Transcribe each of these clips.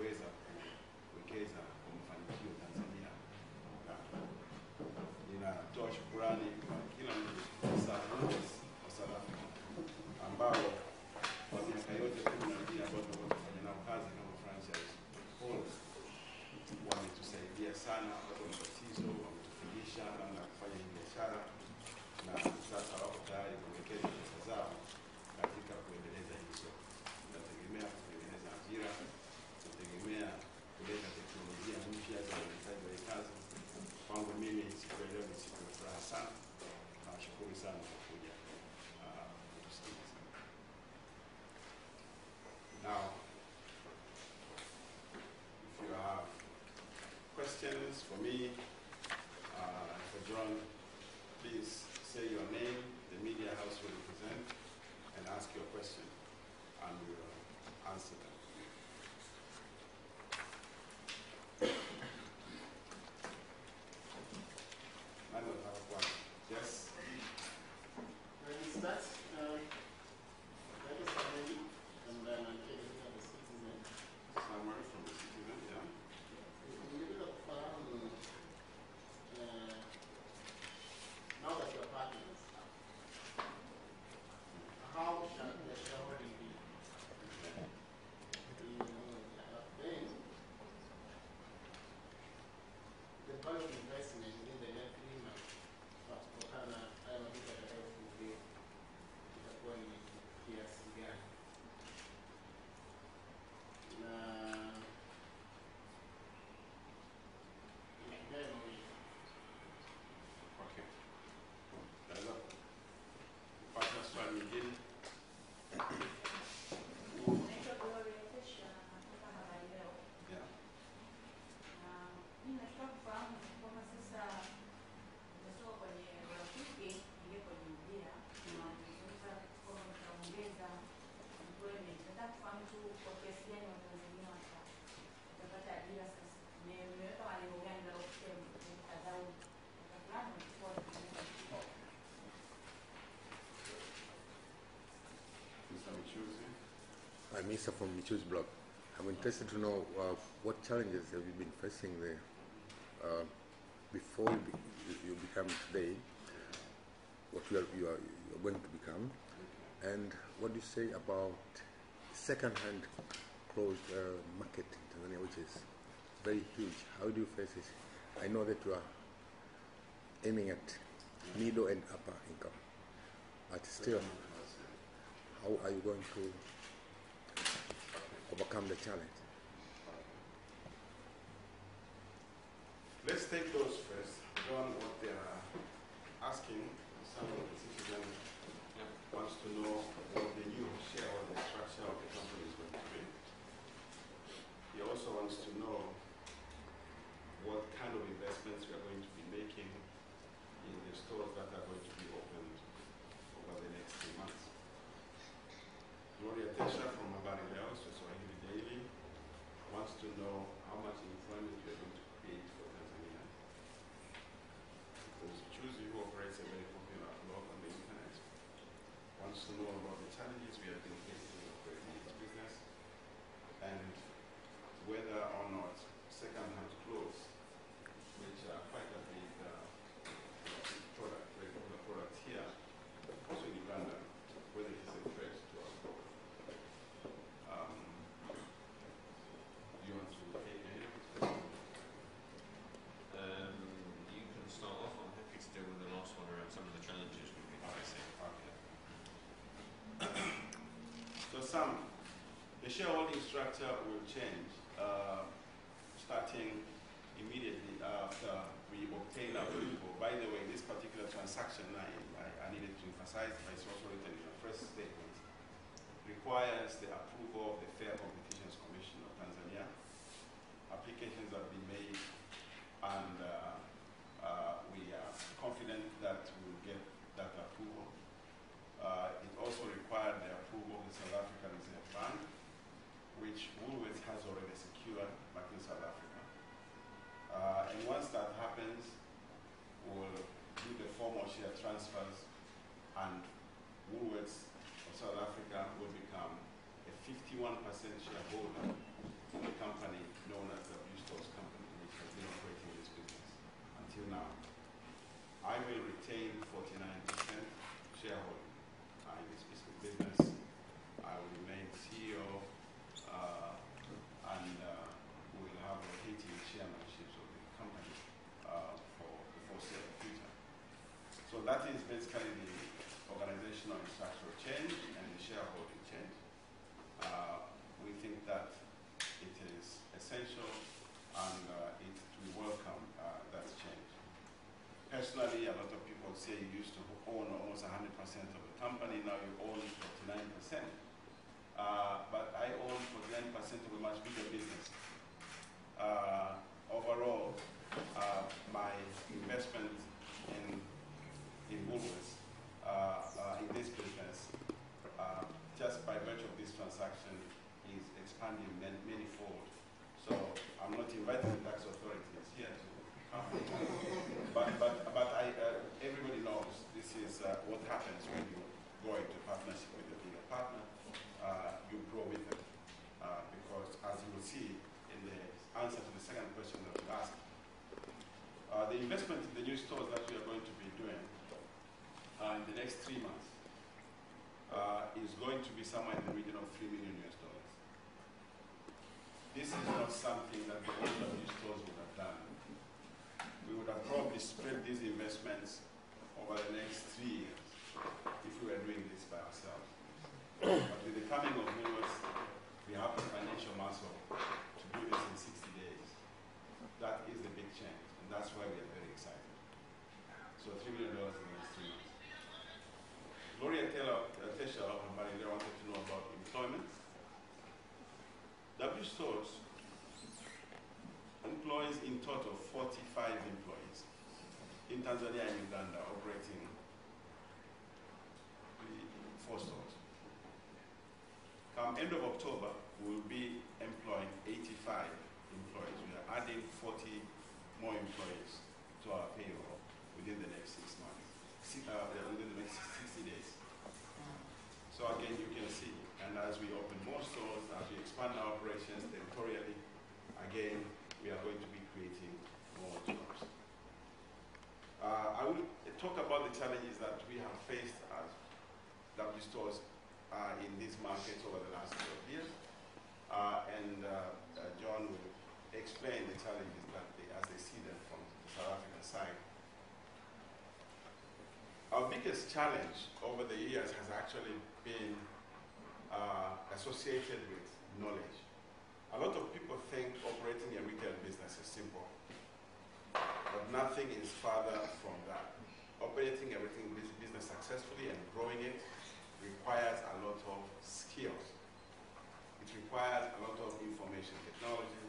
kuweza kuwekeza kwa mafanikio Tanzania. Ninatoa shukrani kwa kila mtu hasa Woolworths wa South Africa ambao kwa miaka yote 12 ambayo tumefanya nao kazi kama franchise holders wametusaidia sana, watu wa matatizo wametufundisha namna ya kufanya hii biashara, na sasa wako tayari kuwekeza pesa zao katika kuendeleza hizo. Tunategemea kutengeneza ajira, tunategemea kuleta teknolojia mpya za uendeshaji wa kazi. Kwangu mimi siku ya leo ni siku ya furaha sana. Nashukuru sana kwa kuja kutusikiliza. Now, if you have questions for me, for John, please say your name, the media house will represent, and ask your question, and we will answer them. I don't have a question. Yes? When you start, that is somebody, and then I'm taking care of the citizen. Somewhere from the citizen, yeah. In the middle of now that you're partners, how shall the shareholding be? Then, the value of investment within the next 3 months, kutokana haya maduka yatakayofunguliwa itakuwa ni kiasi gani? Na Okay. Naweza kupata swali nyingine? Yeah. Mimi nataka kufahamu kwamba sasa umetoka kwenye rafiki ile kwenye mpira na unaweza kama utaongeza employment. Nataka kufahamu tu kwa kiasi gani Watanzania watapata ajira sasa. Nimeweka malengo gani na kufikia mtandao fulani kwa Mr. Michuzi. I'm Mr. from Michuzi Blog. I'm interested to know what challenges have you been facing there before you become today, what you are going to become, and what do you say about second-hand clothes market in Tanzania, which is very huge. How do you face it? I know that you are aiming at middle and upper income, but still, how are you going to overcome the challenge? Let's take those first. John, what they are asking, some of the citizens wants to know what the new shareholder structure of the company is going to be. He also wants to know what kind of investments we are going to be making in the stores that are going to be opened over the next 3 months. Gloria Tesha from Habari Leo, Swahili Daily, wants to know how much employment we are going to create for Tanzania. Michuzi, who operates a very popular blog on the internet, wants to know about the challenges we have been facing in operating this business, and whether or not second-hand clothes, which are quite a big regular product here, also in Uganda, whether it is a threat to us. Do you want to take any of this? You can start off. I'm happy to deal with the last one around some of the challenges we've been facing. Okay. So Sam, the shareholding structure will change starting immediately after we obtain approval. By the way, this particular transaction I needed to emphasize, but it's also written in the first statement, requires the approval of the Fair Competitions Commission of Tanzania. Applications have been made, and we are confident that we will get that approval. It also required the approval of the South African Reserve Bank, which Woolworths has already secured back in South Africa. And once that happens, we'll do the formal share transfers, and Woolworths of South Africa will become a 51% shareholder in the company. company known as the W Stores Company, which has been operating this business until now. I will retain 49% shareholding in this piece of business. I will remain CEO, and we will have rotating chairmanships of the company for the foreseeable future. So that is basically the organizational and structural change and the shareholding change. We think that it is essential and we welcome that change. Personally, a lot of people say you used to own almost 100% of the company, now you own 49%. But I own 49% of a much bigger business. Overall, my investment in Woolworths, in this business, just by virtue of this transaction, is expanding many-fold. So I'm not inviting the tax authorities here to come. But everybody knows this is what happens when you go into partnership with a bigger partner. You grow with it. Because as you will see in the answer to the second question that you asked, the investment in the new stores that we are going to be doing in the next 3 months is going to be somewhere in the region of $3 million. This is not something that the owner of these stores would have done. We would have probably spread these investments over the next 3 years if we were doing this by ourselves. But with the coming of Woolworths, we have the financial muscle to do this in 60 days. That is the big change, and that's why we are very excited. So $3 million in the next 3 months. Gloria Tesha wanted to know about employment. W Stores employs in total 45 employees in Tanzania and Uganda, operating 4 stores. Come end of October, we will be employing 85 employees. We are adding 40 more employees to our payroll within the next 6 months, within the next 60 days. So again, you can see, and as we open more stores, as we expand our operations territorially, again, we are going to be creating more jobs. I will talk about the challenges that we have faced as W Stores in these markets over the last 12 years, and John will explain the challenges that as they see them from the South African side. Our biggest challenge over the years has actually been associated with knowledge. A lot of people think operating a retail business is simple, but nothing is farther from that. Operating a retail business successfully and growing it requires a lot of skills. It requires a lot of information technology.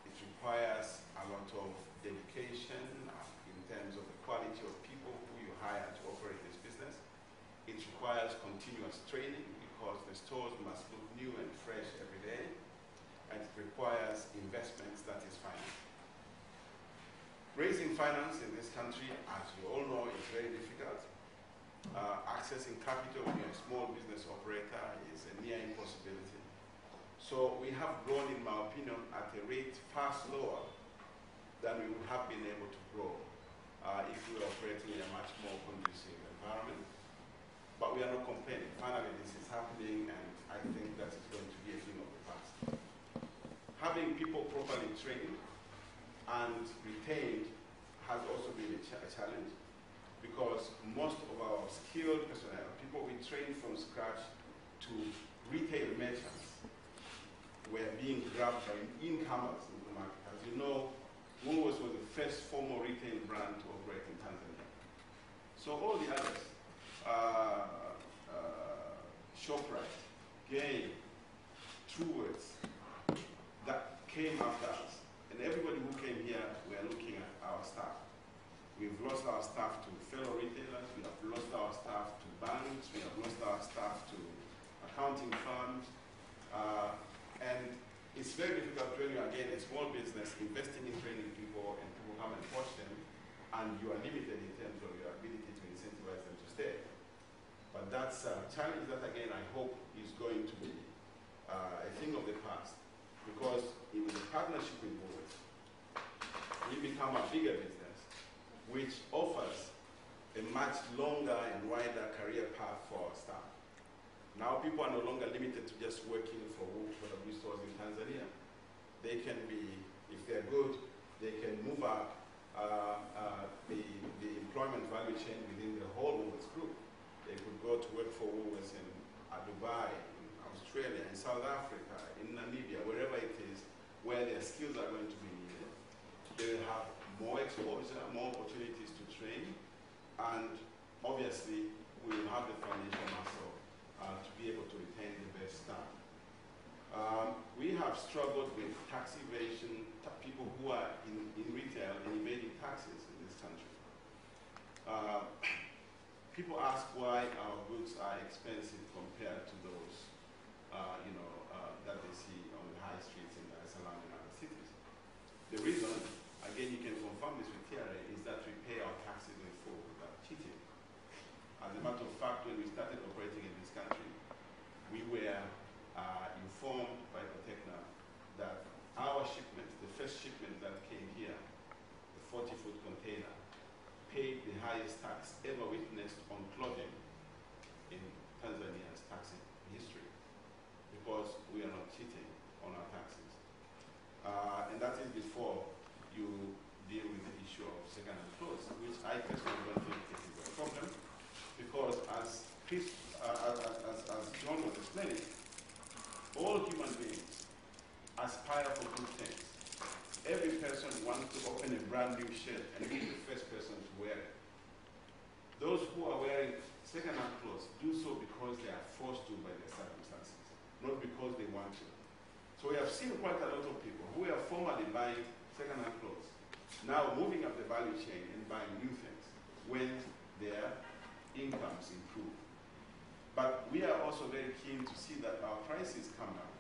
It requires a lot of dedication in terms of the quality of people who you hire to operate this business. It requires continuous training because the stores must look new and fresh every day. And it requires investments that is finance. Raising finance in this country, as you all know, is very difficult. Accessing capital when you're a small business operator is a near impossibility. So we have grown, in my opinion, at a rate far slower than we would have been able to grow if we were operating in a much more conducive environment. But we are not complaining. Finally, this is happening, and I think that is going to be a thing of the past. Having people properly trained and retained has also been a challenge, because most of our skilled personnel, people we trained from scratch to retail merchants, were being grabbed by incomers in the market. As you know, Woolworths was the first formal retail brand to operate in Tanzania. So all the others, ShopRite, Gain, Truworths, that came after us. And everybody who came here, we are looking at our staff. We've lost our staff to fellow retailers, we have lost our staff to banks, we have lost our staff to accounting firms, and it's very difficult when you are, again, a small business investing in training people and people come and watch them, and you are limited in terms of your ability to incentivize them to stay. But that's a challenge that, again, I hope is going to be a thing of the past. because it was a partnership with Woolworths. We become a bigger business, which offers a much longer and wider career path for our staff. Now people are no longer limited to just working for Woolworths stores in Tanzania. They can be, if they're good, they can move up the employment value chain within the whole Woolworths group. They could go to work for Woolworths in Dubai, in Australia, in South Africa, in Namibia, wherever it is, where their skills are going to be needed. They will have more exposure, more opportunities to train, and obviously we will have the financial muscle to be able to retain the best staff. We have struggled with tax evasion, people who are in retail and evading taxes in this country. People ask why our goods are expensive compared to those that they see on the high streets in Dar es Salaam and other cities. The reason, again, you can confirm this with TRA, is that we pay our taxes in full without cheating. As a matter of fact, when we started operating in this country, we were informed by Protecna that our shipment, the first shipment that came here, the 40-foot container, paid the highest tax ever witnessed on clothing in Tanzania's taxing history, because we are not cheating on our taxes. And that is before you deal with the issue of second-hand clothes, which I personally don't think is a problem, because as John was explaining, all human beings aspire for good things. Every person wants to open a brand new shirt and be the first person to wear it. Those who are wearing second-hand clothes do so because they are forced to by their circumstances, not because they want to. So we have seen quite a lot of people who were formerly buying second-hand clothes, now moving up the value chain and buying new things when their incomes improve. But we are also very keen to see that our prices come down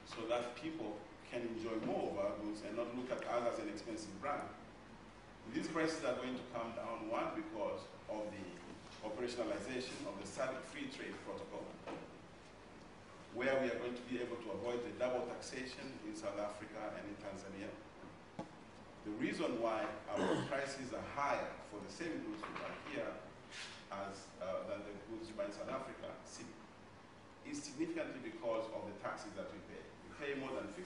so that people can enjoy more of our goods and not look at us as an expensive brand. These prices are going to come down, one, because of the operationalization of the SADC Free Trade Protocol, where we are going to be able to avoid the double taxation in South Africa and in Tanzania. The reason why our prices are higher for the same goods we buy here than the goods we buy in South Africa is significantly because of the taxes that we pay. We pay more than 50%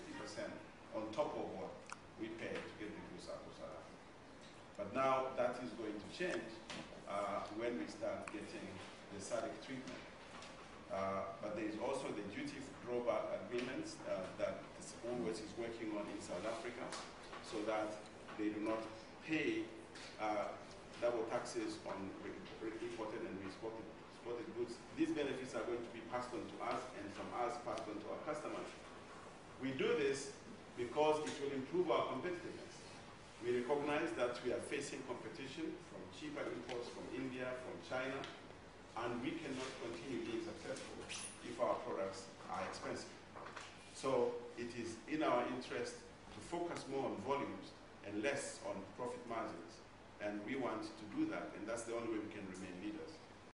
on top of what we pay to get the goods out of South Africa. But now that is going to change when we start getting the SADC treatment. But there is also the duty drawback agreements that Woolworths is working on in South Africa, so that they do not pay double taxes on imported and exported goods. These benefits are going to be passed on to us, and from us passed on to our customers. We do this because it will improve our competitiveness. We recognize that we are facing competition from cheaper imports from India, from China, and we cannot continue being successful if our products are expensive. So it is in our interest to focus more on volumes and less on profit margins. And we want to do that, and that's the only way we can remain leaders.